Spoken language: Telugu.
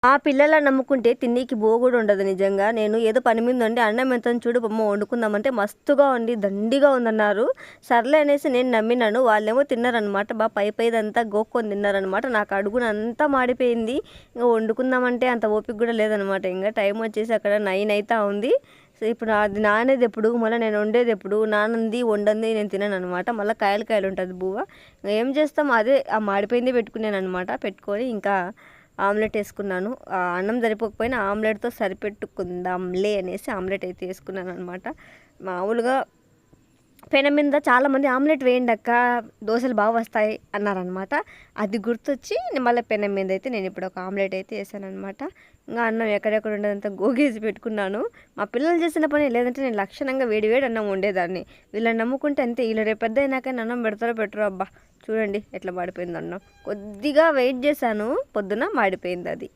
ఆ పిల్లలని నమ్ముకుంటే తిన్నీకి కూడా ఉండదు నిజంగా. నేను ఏదో పని మీద ఉండి అన్నం ఎంతని చూడు బొమ్మ వండుకుందామంటే మస్తుగా ఉంది, దండిగా ఉందన్నారు. సర్లే అనేసి నేను నమ్మినాను. వాళ్ళేమో తిన్నారనమాట. పైదంతా గోక్కొని తిన్నారనమాట. నాకు అడుగునంతా మాడిపోయింది. ఇంకా వండుకుందామంటే అంత ఓపిక కూడా లేదనమాట. ఇంకా టైం వచ్చేసి అక్కడ 9 అవుతా ఉంది. సో ఇప్పుడు అది నానేది ఎప్పుడు, మళ్ళీ నేను వండేది ఎప్పుడు, నానంది వండంది నేను తినను అనమాట. మళ్ళీ కాయలు ఉంటుంది బువ్వ. ఏం చేస్తాం, అదే ఆ మాడిపోయింది పెట్టుకున్నాను అనమాట. పెట్టుకొని ఇంకా ఆమ్లెట్ వేసుకున్నాను. అన్నం సరిపోకపోయినా ఆమ్లెట్తో సరిపెట్టుకుందాంలే అనేసి ఆమ్లెట్ అయితే వేసుకున్నాను అనమాట. మామూలుగా పెనం మీద చాలామంది ఆమ్లెట్ వేయండి అక్క, దోశలు బాగా వస్తాయి అన్నారనమాట. అది గుర్తొచ్చి మళ్ళీ పెనం మీద అయితే నేను ఇప్పుడు ఒక ఆమ్లెట్ అయితే వేసాను అనమాట. ఇంకా అన్నం ఎక్కడెక్కడ ఉండేదంతా గోగేసి పెట్టుకున్నాను. మా పిల్లలు చేసిన పని, లేదంటే నేను లక్షణంగా వేడి అన్నం వండేదాన్ని. వీళ్ళని నమ్ముకుంటే అంతే. వీళ్ళు రేపు పెద్ద అయినాక అన్నం పెడతారో పెట్టరో. అబ్బా చూడండి ఎట్లా మాడిపోయింది అన్నం. కొద్దిగా వెయిట్ చేశాను, పొద్దున మాడిపోయింది అది.